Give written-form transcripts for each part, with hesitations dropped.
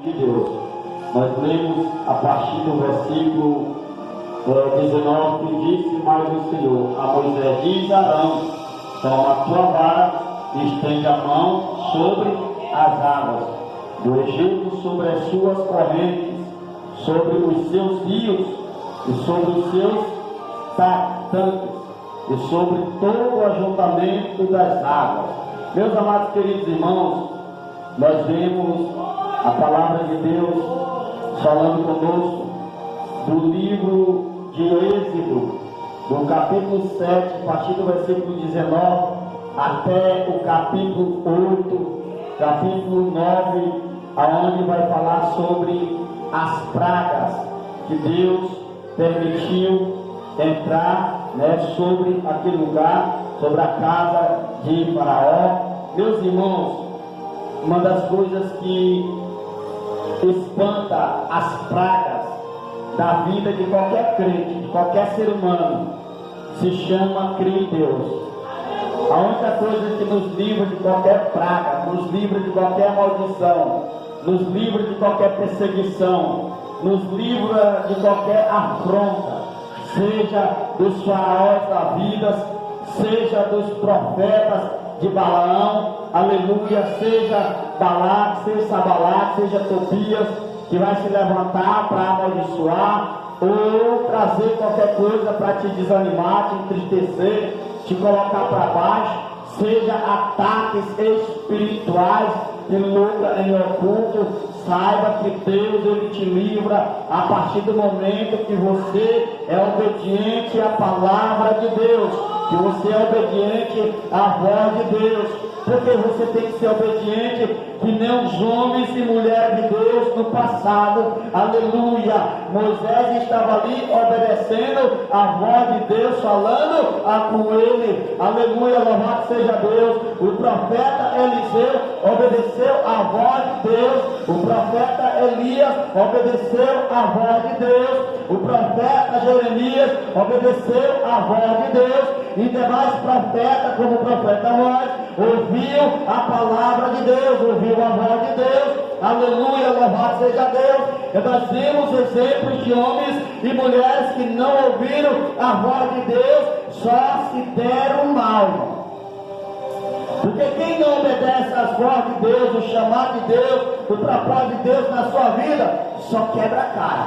de Deus. Nós lemos a partir do versículo 19, que disse mais o Senhor a Moisés: diz Arão, toma a tua vara e estende a mão sobre as águas do Egito, sobre as suas correntes, sobre os seus rios e sobre os seus tanques e sobre todo o ajuntamento das águas. Meus amados queridos irmãos, nós vemos a palavra de Deus falando conosco do livro de Êxodo, do capítulo 7, a partir do versículo 19 até o capítulo 8, capítulo 9, aonde vai falar sobre as pragas que Deus permitiu entrar, sobre aquele lugar, sobre a casa de Faraó. Meus irmãos, uma das coisas que espanta as pragas da vida de qualquer crente, de qualquer ser humano, se chama crer em Deus. A única coisa que nos livra de qualquer praga, nos livra de qualquer maldição, nos livra de qualquer perseguição, nos livra de qualquer afronta, seja dos faraós da vida, seja dos profetas de Balaão, aleluia, seja Balaque, seja Sabalaque, seja Tobias, que vai se levantar para amaldiçoar ou trazer qualquer coisa para te desanimar, te entristecer, te colocar para baixo, seja ataques espirituais que luta em oculto. Saiba que Deus, Ele te livra a partir do momento que você é obediente à palavra de Deus, que você é obediente à voz de Deus, porque você tem que ser obediente, que nem os homens e mulheres de Deus no passado, aleluia. Moisés estava ali obedecendo a voz de Deus, falando com ele, aleluia, louvado seja Deus. O profeta Eliseu obedeceu a voz de Deus, o profeta Elias obedeceu a voz de Deus, o profeta Jeremias obedeceu a voz de Deus, e demais profetas, como o profeta Amós, ouviu a palavra de Deus, ouviu a voz de Deus, aleluia, louvado seja Deus. E nós vemos exemplos de homens e mulheres que não ouviram a voz de Deus, só se deram mal. Porque quem não obedece às vozes de Deus, o chamado de Deus, o propósito de Deus na sua vida, só quebra a cara,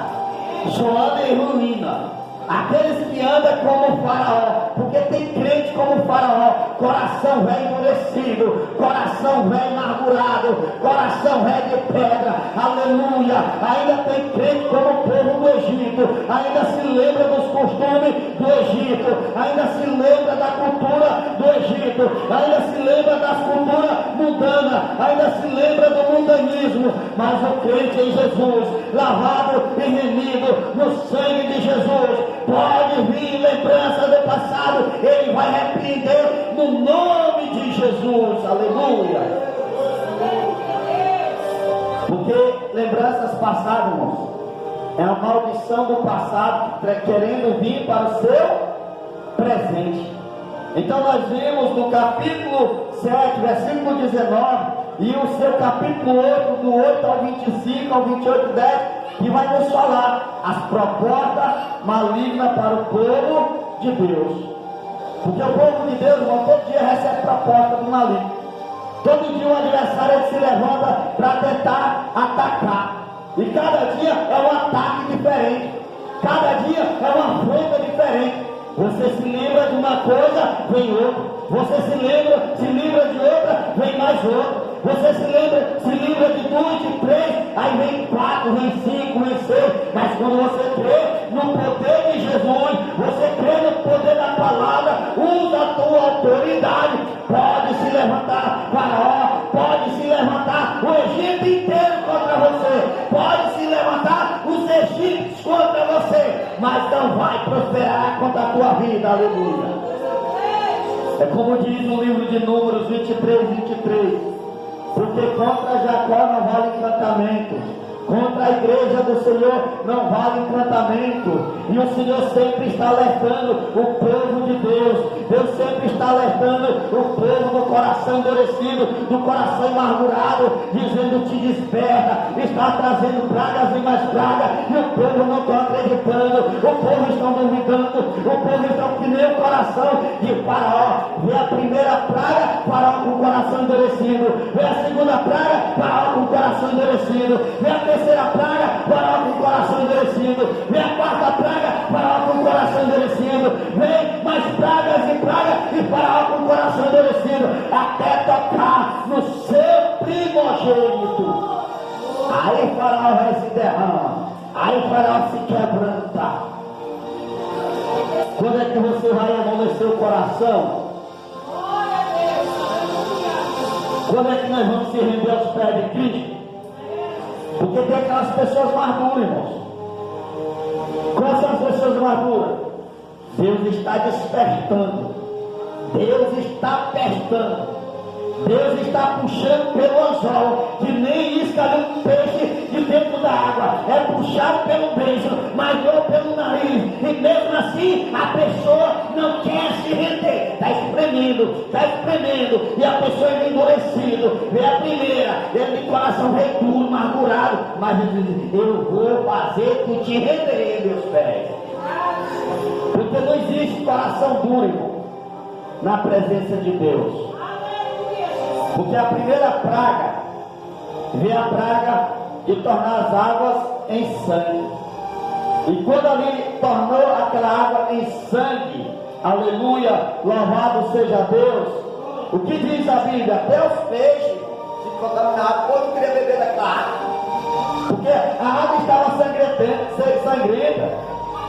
só anda em ruína. Aqueles que andam como Faraó, porque tem crente como Faraó, coração velho endurecido, coração velho amargurado, coração velho de pedra, aleluia. Ainda tem crente como o povo do Egito, ainda se lembra dos costumes do Egito, ainda se lembra da cultura do Egito, ainda se lembra das culturas mundanas, ainda se lembra do mundanismo. Mas o crente em Jesus, lavado e remido no sangue de Jesus, pode vir lembrança do passado, ele vai repreender no nome de Jesus, aleluia. Porque lembranças passadas, irmãos, é a maldição do passado querendo vir para o seu presente. Então nós vimos no capítulo 7, versículo 19, e o seu capítulo 8, do 8 ao 25, ao 28, 10, que vai nos falar as propostas malignas para o povo de Deus. Porque o povo de Deus, irmão, todo dia recebe proposta do maligno. Todo dia o adversário ele se levanta para tentar atacar. E cada dia é um ataque diferente. Cada dia é uma afronta diferente. Você se lembra de uma coisa, vem outra. Você se livra de outra, vem mais outra. Você se livra de 2, de 3, aí vem 4, vem 5, vem 6. Mas quando você crê no poder de Jesus, você crê no poder da palavra, usa a tua autoridade. Pode se levantar Faraó, pode se levantar o Egito inteiro contra você, pode se levantar os egípcios contra você, mas não vai prosperar contra a tua vida, aleluia. É como diz no livro de Números 23, 23. Porque contra Jacó não vale encantamento, Contra a igreja do Senhor não vale encantamento. E o Senhor sempre está alertando o povo de Deus. Deus sempre está alertando o povo do coração endurecido, do coração amargurado, dizendo: te desperta, está trazendo pragas e mais pragas. E o povo não está acreditando, o povo está duvidando, o povo está que nem o coração de Faraó. Vê a primeira praga, Faraó com o coração endurecido. Vê a segunda praga, Faraó com o coração endurecido. Vê a terceira praga, Faraó com o coração endurecido. Vê a quarta praga, Faraó com o coração endurecido. Vem mais pragas e pragas, e Faraó com o coração endurecido, até tocar no seu primogênito. Aí Faraó vai se derramar, aí Faraó se quebranta. Quando é que você vai amolecer o coração? Quando é que nós vamos se render aos pés de Cristo? Porque tem aquelas pessoas maduras, irmãos. Quais são as pessoas maduras? Deus está despertando, Deus está apertando, Deus está puxando pelo anzol, que nem isca de um peixe de dentro da água, é puxado pelo beijo, mas não pelo nariz, e mesmo assim a pessoa não quer se render, está espremendo, e a pessoa é endurecida. Vê a primeira, ele de coração vem duro, amargurado, mas ele diz: eu vou fazer tu te render, meus pés. Porque não existe coração duro, irmão, na presença de Deus. Porque a primeira praga veio a praga de tornar as águas em sangue. E quando ali tornou aquela água em sangue, aleluia, louvado seja Deus. O que diz a Bíblia? Até os peixes se contaminaram, todos queriam beber daquela água, porque a água estava sangrenta.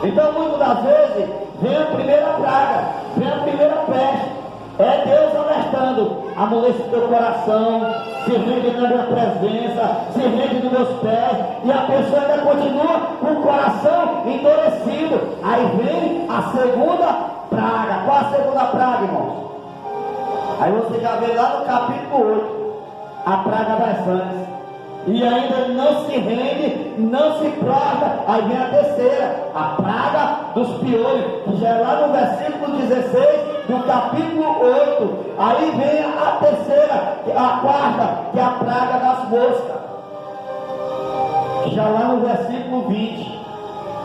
Então muitas das vezes vem a primeira praga, vem a primeira peste. É Deus alertando: amolece teu coração, se rende na minha presença, se rende nos meus pés. E a pessoa ainda continua com o coração endurecido. Aí vem a segunda praga. Qual a segunda praga, irmãos? Aí você já vê lá no capítulo 8, a praga das sangues. E ainda não se rende, não se prostra. Aí vem a terceira, a praga dos piolhos, que já é lá no versículo 16 do capítulo 8. Aí vem a terceira, a quarta, que é a praga das moscas, já lá no versículo 20.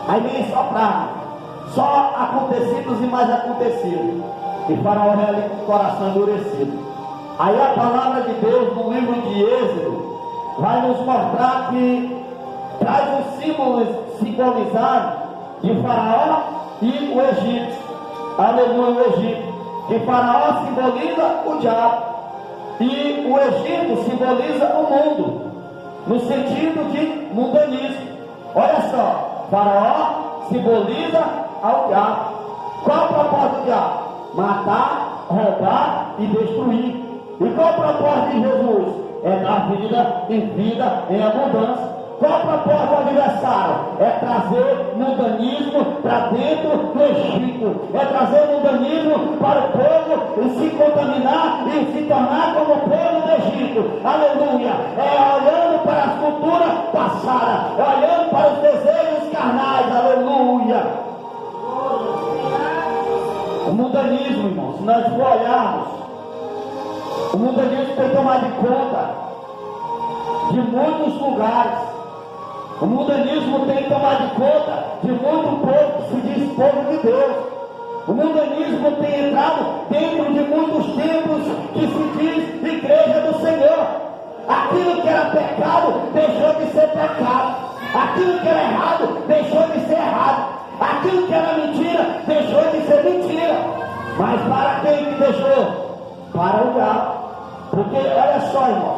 Aí vem só praga, só acontecidos e mais acontecidos. E Faraó é ali com o coração endurecido. Aí a palavra de Deus no livro de Êxodo vai nos mostrar que traz os símbolos simbolizados de Faraó e o Egito. Aleluia, o Egito. Que Faraó simboliza o diabo e o Egito simboliza o mundo, no sentido de mundanismo. Olha só, Faraó simboliza ao diabo. Qual o propósito do diabo? Matar, roubar e destruir. E qual o propósito de Jesus? É dar vida em vida em abundância. Qual o propósito do adversário? É trazer mundanismo para dentro do Egito. É trazer mundanismo para o povo e se contaminar e se tornar como o povo do Egito. Aleluia! É olhando para as culturas passadas, é olhando para os desejos carnais. Aleluia! O mundanismo, irmãos, se nós for olharmos, o mundanismo tem tomado conta de muitos lugares. O mundanismo tem tomado conta de muito povo que se diz povo de Deus. O mundanismo tem entrado dentro de muitos templos que se diz igreja do Senhor. Aquilo que era pecado deixou de ser pecado. Aquilo que era errado deixou de ser errado. Aquilo que era mentira deixou de ser mentira. Mas para quem que deixou? Para o diabo. Porque olha só, irmão,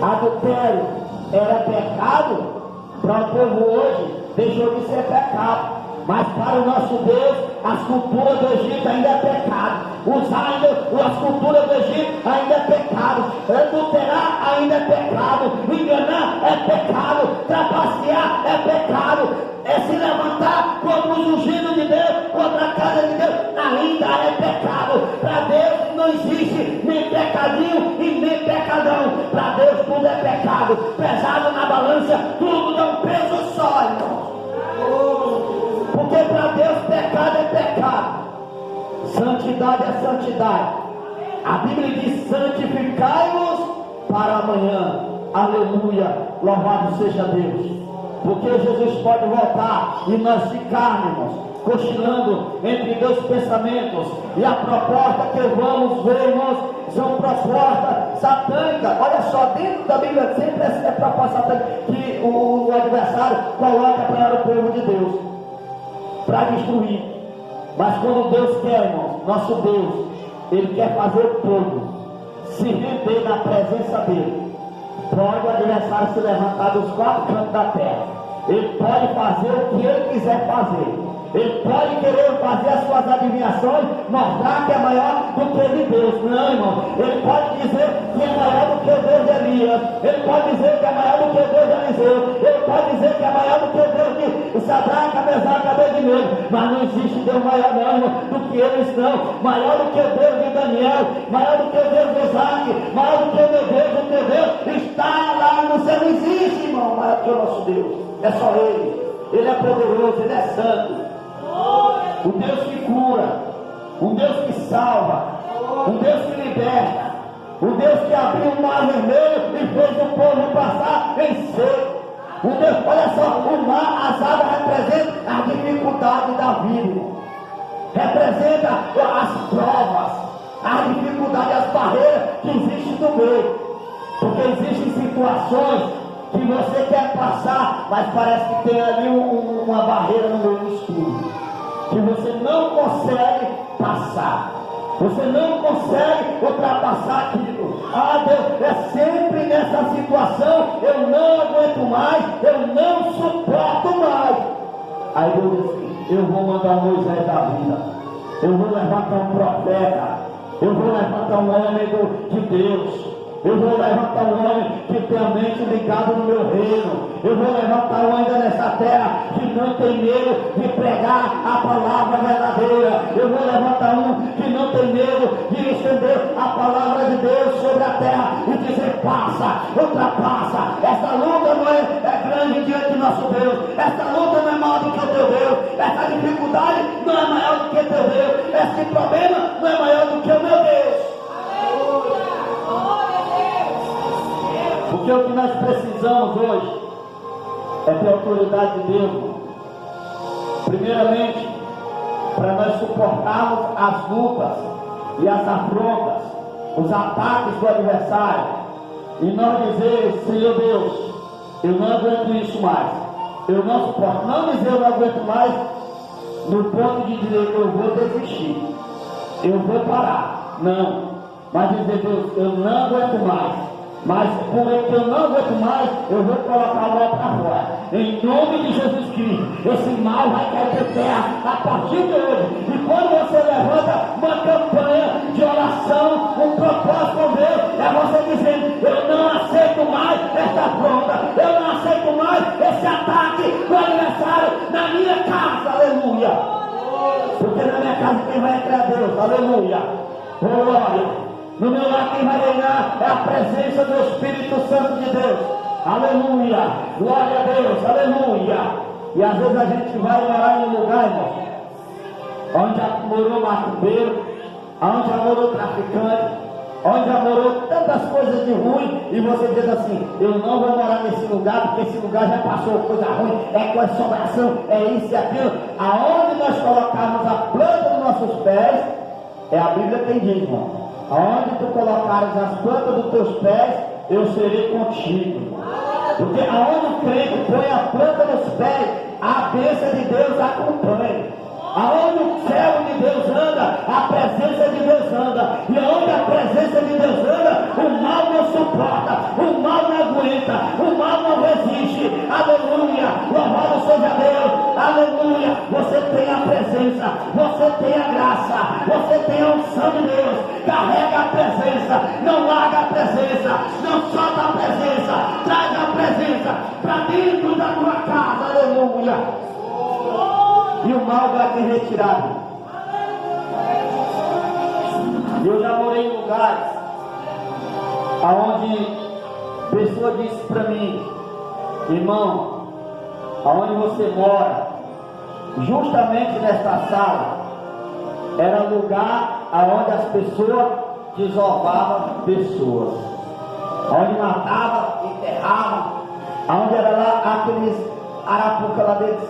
adultério era pecado para o povo hoje, deixou de ser pecado. Mas para o nosso Deus, as culturas do Egito ainda é pecado. As culturas do Egito ainda é pecado. Adulterar ainda é pecado. Enganar é pecado. Trapacear é pecado. É se levantar contra os ungidos de Deus, contra a casa de Deus, ainda é pecado. Para Deus não existe mentira. pecadinho e nem pecadão. Para Deus tudo é pecado. Pesado na balança, tudo dá um peso só, irmão. Porque para Deus pecado é pecado. Santidade é santidade. A Bíblia diz: santificai-vos para amanhã. Aleluia, louvado seja Deus. Porque Jesus pode voltar e nós ficarmos cochilando entre dois pensamentos. E a proposta que vamos ver, irmãos, são propostas satânicas. Olha só, dentro da Bíblia sempre é proposta satânica que o adversário coloca para o povo de Deus, para destruir. Mas quando Deus quer, irmãos, nosso Deus, Ele quer fazer o povo se render na presença dEle. Pode o adversário se levantar dos quatro cantos da terra. Ele pode fazer o que ele quiser fazer. Ele pode querer fazer as suas adivinhações, mostrar que é maior do que ele Deus. Não, irmão. Ele pode dizer que é maior do que o Deus de Elias. Ele pode dizer que é maior do que o Deus de Eliseu. Ele pode dizer que é maior do que o Deus de Sadraque, Mesaque, Abednego. Mas não existe Deus maior não, irmão, do que eles não. Maior do que o Deus de Daniel. Maior do que o Deus de Isaac. Maior do que o meu Deus. O teu Deus está lá no céu. Não existe, irmão, maior do que o nosso Deus. É só Ele. Ele é poderoso, Ele é santo. O Deus que cura, um Deus que salva, um Deus que liberta, um Deus que abriu o mar vermelho e fez o povo passar em seco. Um Deus, olha só, o mar, as águas representam a dificuldade da vida, representa as provas, as dificuldades, as barreiras que existem no meio, porque existem situações que você quer passar, mas parece que tem ali uma barreira no meio do escuro, que você não consegue passar, você não consegue ultrapassar aquilo. Ah, Deus, é sempre nessa situação, eu não aguento mais, eu não suporto mais. Aí Deus diz assim: eu vou mandar Moisés da vida, eu vou levantar um profeta, eu vou levantar um homem de Deus. Eu vou levantar um homem que tem a mente ligada no meu reino. Eu vou levantar um ainda nessa terra que não tem medo de pregar a palavra verdadeira. Eu vou levantar um que não tem medo de estender a palavra de Deus sobre a terra e dizer: passa, ultrapassa. Essa luta não é grande diante do nosso Deus. Essa luta não é maior do que o teu Deus. Essa dificuldade não é maior do que o teu Deus. Esse problema não é maior do que o meu Deus. Porque o que nós precisamos hoje é ter autoridade de Deus. Primeiramente, para nós suportarmos as lutas e as afrontas, os ataques do adversário, e nós dizer: Senhor Deus, eu não aguento isso mais, eu não suporto. Não dizer eu não aguento mais no ponto de dizer eu vou desistir, eu vou parar. Não, mas dizer: Deus, eu não aguento mais. Mas porque eu não aguento mais, eu vou colocar a mão para fora. Em nome de Jesus Cristo, esse mal vai cair por terra a partir de hoje. E quando você levanta uma campanha de oração, um propósito com Deus, é você dizendo: eu não aceito mais esta afronta, eu não aceito mais esse ataque do adversário na minha casa. Aleluia. Porque na minha casa quem vai entrar é Deus. Aleluia. Glória. No meu lar quem vai reinar é a presença do Espírito Santo de Deus. Aleluia, glória a Deus, aleluia. E às vezes a gente vai morar em um lugar, irmão, onde já morou macumbeiro, onde já morou traficante, onde já morou tantas coisas de ruim, e você diz assim: eu não vou morar nesse lugar, porque esse lugar já passou coisa ruim, é com assombração, é isso e aquilo. Aonde nós colocarmos a planta dos nossos pés, é a Bíblia quem diz, irmão: aonde tu colocares as plantas dos teus pés, eu serei contigo. Porque aonde o crente põe a planta dos pés, a bênção de Deus acompanha. Aonde o céu de Deus anda, a presença de Deus anda. E aonde a presença de Deus anda, o mal não suporta, o mal não aguenta, o mal não resiste. Aleluia, louvado seja Deus. Aleluia, você tem a presença, você tem a graça, você tem a unção de Deus. Carrega a presença, não larga a presença, não solta a presença, traz a presença para dentro da tua casa. Aleluia. E o mal vai ter retirado. Eu já morei em lugares aonde pessoa disse para mim: irmão, aonde você mora, justamente nesta sala, era lugar aonde as pessoas desovavam pessoas, onde matavam, enterravam, aonde era lá aqueles arapuca lá deles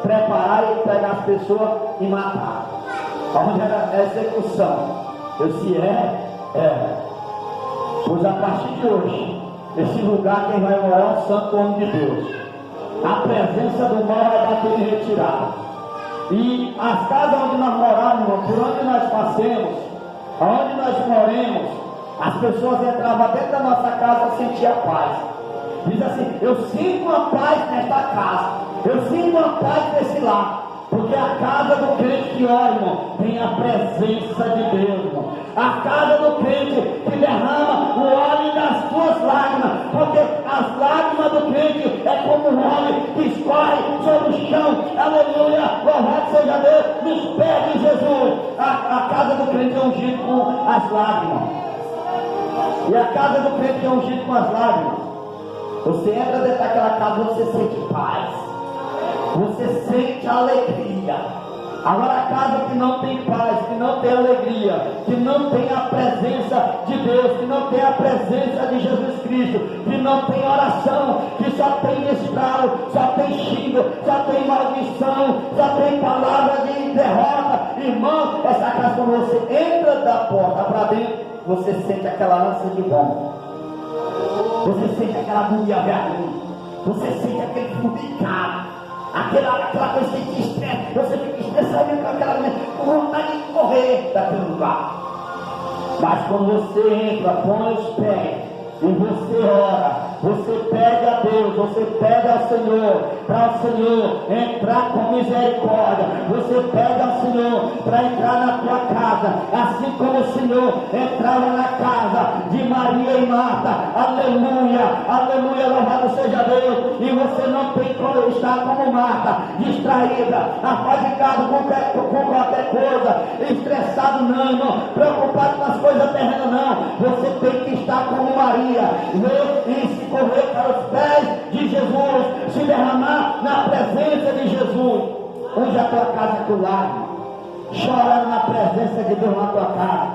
preparar e pegar as pessoas e matar, onde era a execução. Eu disse: pois a partir de hoje, esse lugar quem vai morar é um santo homem de Deus. A presença do mal vai bater em retirada. E as casas onde nós moramos, por onde nós passemos, aonde nós moremos, as pessoas entravam dentro da nossa casa e sentiam paz. Diz assim: eu sinto uma paz nesta casa, eu sinto uma paz nesse lar. Porque a casa do crente que ora, irmão, tem a presença de Deus, irmão. A casa do crente que derrama o óleo das suas lágrimas. Porque as lágrimas do crente é como um óleo que escorre sobre o chão. Aleluia, louvado seja Deus, nos pés de Jesus. A casa do crente é ungida com as lágrimas. E a casa do crente é ungida com as lágrimas. Você entra dentro daquela casa, você sente paz. Você sente alegria. Agora a casa que não tem paz, que não tem alegria, que não tem a presença de Deus, que não tem a presença de Jesus Cristo, que não tem oração, que só tem estralo, só tem xingo, só tem maldição, só tem palavra de derrota. Irmão, essa casa, quando você entra da porta para dentro, você sente aquela ânsia de bomba, você sente aquela agonia vermelha, você sente aquele formicar. Aquela coisa que te estressa, você fica estressado com vontade de correr daquele lugar. Mas quando você entra, põe os pés e você ora, você pede a Deus, você pede ao Senhor, para o Senhor entrar com misericórdia, você pede ao Senhor para entrar na tua casa, assim como o Senhor entrava na casa de Maria e Marta. Aleluia, aleluia, louvado seja Deus. E você não tem como estar como Marta, distraída, afagicado com qualquer coisa, estressado não, irmão, preocupado com as coisas terrenas não. Você tem que estar como Maria, ver e se correr para os pés de Jesus, se derramar na presença de Jesus. Onde a tua casa é teu lar, chorando na presença de Deus na tua casa.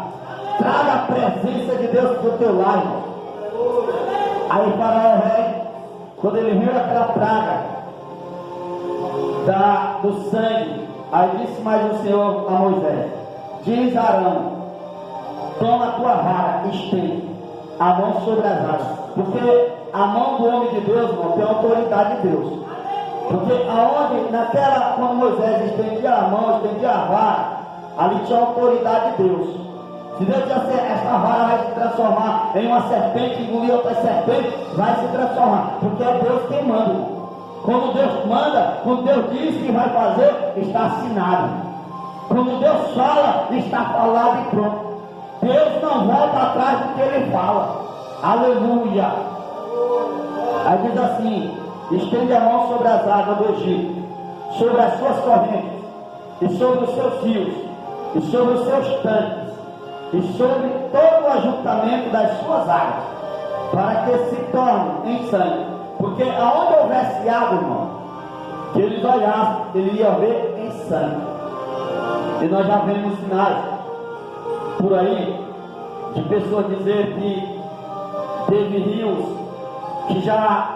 Traga a presença de Deus para o teu lar. Aí Faraó rei, quando ele viu aquela praga do sangue, aí disse mais o Senhor a Moisés: diz Arão, toma a tua vara, estende a mão sobre as águas. Porque a mão do homem de Deus, irmão, tem a autoridade de Deus. Porque aonde, quando Moisés estendia a mão, estendia a vara, ali tinha a autoridade de Deus. Se Deus disser, essa vara vai se transformar em uma serpente, engolir outra serpente, vai se transformar. Porque é Deus quem manda, irmão. Quando Deus manda, quando Deus diz que vai fazer, está assinado. Quando Deus fala, está falado e pronto. Deus não volta atrás do que Ele fala. Aleluia. Aí diz assim: estende a mão sobre as águas do Egito, sobre as suas correntes, e sobre os seus rios, e sobre os seus tanques, e sobre todo o ajuntamento das suas águas, para que se torne em sangue. Porque aonde houvesse água, irmão, que eles olhassem, ele ia ver em sangue. E nós já vemos sinais por aí de pessoas dizer que teve rios que já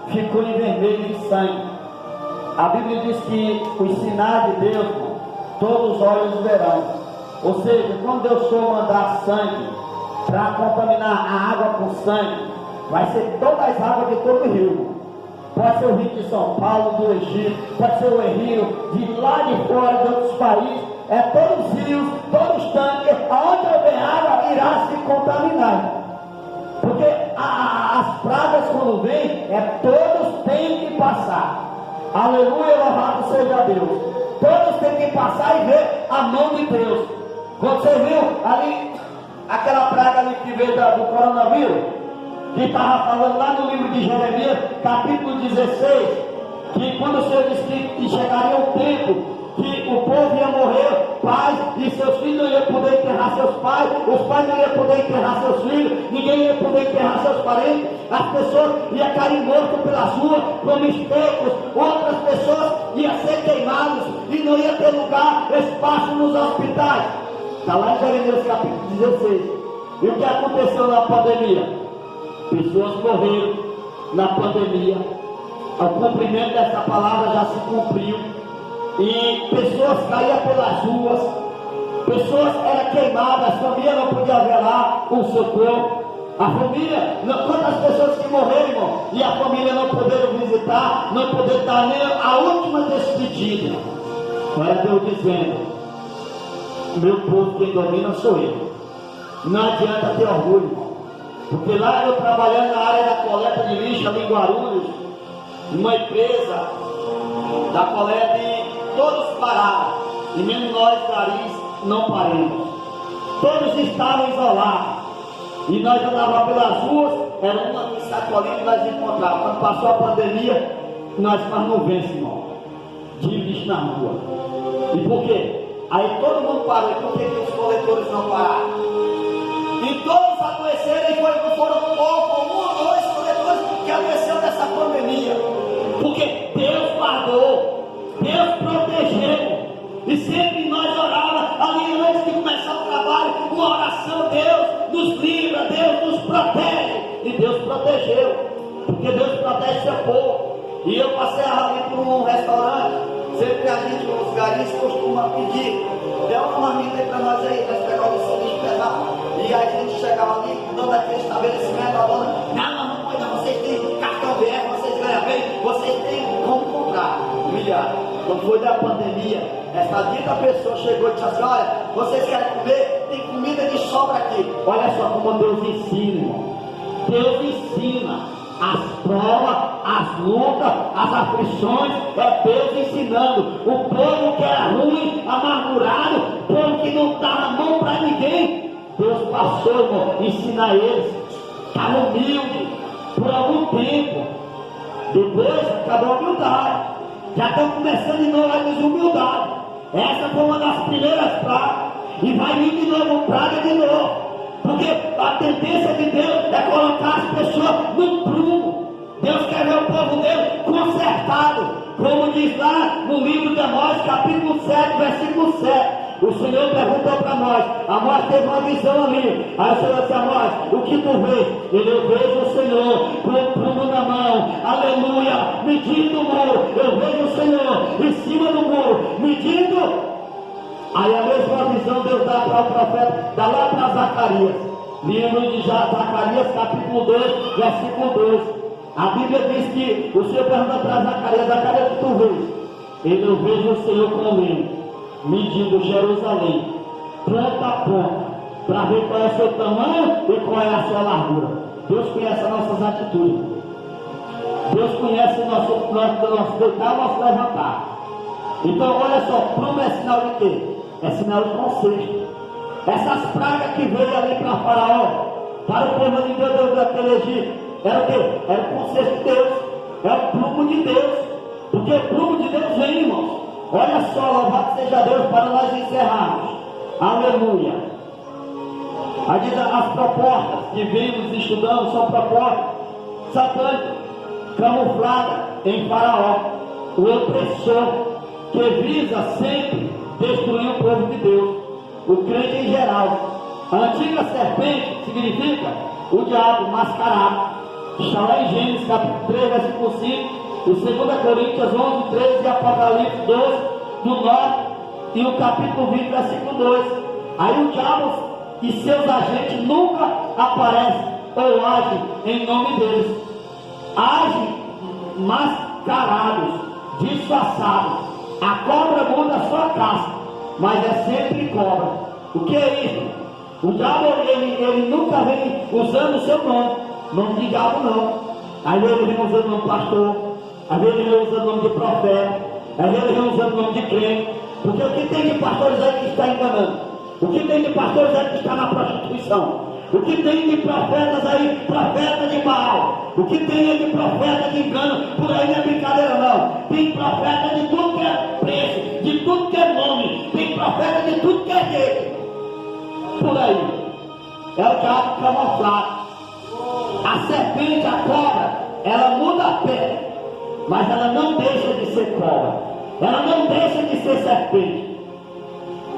ficou em vermelho em sangue. A Bíblia diz que os sinais de Deus, todos os olhos verão. Ou seja, quando Deus for mandar sangue para contaminar a água com sangue, vai ser todas as águas de todo o rio. Pode ser o rio de São Paulo, do Egito, pode ser o rio de lá de fora, de outros países. É todos os rios, todos os tanques, aonde houver água, irá se contaminar. Porque as pragas, quando vêm, todos têm que passar. Aleluia, louvado seja Deus. Todos têm que passar e ver a mão de Deus. Quando você viu ali, aquela praga ali que veio do coronavírus, que estava falando lá no livro de Jeremias, capítulo 16, que quando o Senhor disse que chegaria o tempo que o povo ia morrer, pais e seus filhos não iam poder enterrar seus pais, os pais não iam poder enterrar seus filhos, ninguém ia poder enterrar seus parentes, as pessoas iam cair mortas pelas ruas, como especos, outras pessoas iam ser queimadas e não ia ter lugar, espaço nos hospitais. Está lá em Jeremias capítulo 16. E o que aconteceu na pandemia? Pessoas morreram na pandemia. O cumprimento dessa palavra já se cumpriu. E pessoas caíam pelas ruas, pessoas eram queimadas, a família não podia velar o seu corpo. A família, quantas pessoas que morreram, irmão, e a família não poderam visitar, não poderam dar nem a última despedida. Era Deus dizendo: meu povo, quem domina sou eu. Não adianta ter orgulho, irmão. Porque lá eu trabalhando na área da coleta de lixo ali em Guarulhos, numa empresa da coleta, e todos pararam, e mesmo nós, garis, não paramos. Todos estavam isolados, e nós andávamos pelas ruas, era uma sacolinha que nós encontrávamos. Quando passou a pandemia, nós não vemos, irmão, de lixo na rua. E por quê? Aí todo mundo parou. E por que os coletores não pararam? E todos adoeceram, e foram pouco, um ou dois coletores que adoeceram dessa pandemia. Porque Deus guardou, Deus protegeu. E sempre nós orávamos ali antes de começar o trabalho, uma oração: Deus nos livra, Deus nos protege. E Deus protegeu, porque Deus protege seu povo. E eu passei ali por um restaurante, sempre a gente, os garis, costuma pedir: dá uma marmita aí para nós aí, nós pegamos o lixo pesado. E aí a gente chegava ali, dando aquele estabelecimento, a dona: não pode não, vocês têm cartão BR, vocês ganham bem, vocês têm como comprar. Humilhado. Quando foi da pandemia, essa dita pessoa chegou e disse assim: olha, vocês querem comer? Tem comida de sobra aqui. Olha só como Deus ensina, irmão. Deus ensina. As provas, as lutas, as aflições, é Deus ensinando. O povo que era ruim, amargurado, o povo que não dava mão para ninguém, Deus passou, irmão, ensinar eles. Estava humilde por algum tempo. Depois acabou a humildade. Já estão começando de novo a desumildade. Essa foi uma das primeiras pragas. E vai vir de novo praga de novo. Porque a tendência de Deus é colocar as pessoas no prumo. Deus quer ver o povo dele consertado. Como diz lá no livro de Amós, capítulo 7, versículo 7. O Senhor perguntou para nós. Amós teve uma visão ali. Aí o Senhor disse: Amós, o que tu vês? Eu vejo o Senhor com o prumo na mão, aleluia, medindo o muro. Eu vejo o Senhor em cima do muro, medindo. Aí a mesma visão Deus dá para o profeta, dá lá para Zacarias, livro de Zacarias, capítulo 2, versículo 2. A Bíblia diz que o Senhor pergunta para Zacarias: Zacarias, o que tu vês? Eu vejo o Senhor com o leme, medindo Jerusalém, ponta a ponta, para ver qual é o seu tamanho e qual é a sua largura. Deus conhece as nossas atitudes. Deus conhece o nosso deitar, nosso levantar. Então, olha só, prumo é sinal de quê? É sinal de conserto. Essas pragas que veio ali para Faraó, para o povo de Deus daquele Egito, era o quê? Era o conserto de Deus, é o prumo de Deus, porque o prumo de Deus vem, irmãos. Olha só, louvado seja Deus, para nós encerrarmos. Aleluia. Aí diz: as propostas que vimos estudando são propostas satânicas, camufladas em Faraó, o opressor, que visa sempre destruir o povo de Deus, o crente em geral. A antiga serpente significa o diabo mascarado. Está lá em Gênesis capítulo 3, versículo 5, e 2 Coríntios 11, 13 e Apocalipse 12, do 9 e o capítulo 20, versículo 2. Aí o diabo e seus agentes nunca aparecem ou agem em nome deles. Agem mascarados, disfarçados. A cobra muda a sua casca, mas é sempre cobra. O que é isso? O diabo, ele nunca vem usando o seu nome de diabo não. Às vezes ele vem usando o nome de pastor, às vezes ele vem usando o nome de profeta, às vezes ele vem usando o nome de crente. Porque o que tem de pastores aí que está enganando? O que tem de pastores aí que está na prostituição? O que tem de profetas aí, profeta de Baal? O que tem de profeta de engano? Por aí não é brincadeira não. Tem profeta de tudo que é preço, de tudo por aí. É o diabo camuflado. A serpente, a cobra, ela muda a pele, mas ela não deixa de ser cobra. Ela não deixa de ser serpente.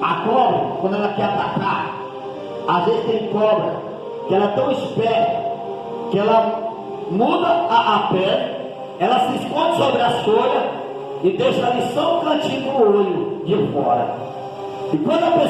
A cobra, quando ela quer atacar, às vezes tem cobra que ela é tão esperta que ela muda a pele, ela se esconde sobre as folhas e deixa ali só um cantinho do olho de fora. E quando a pessoa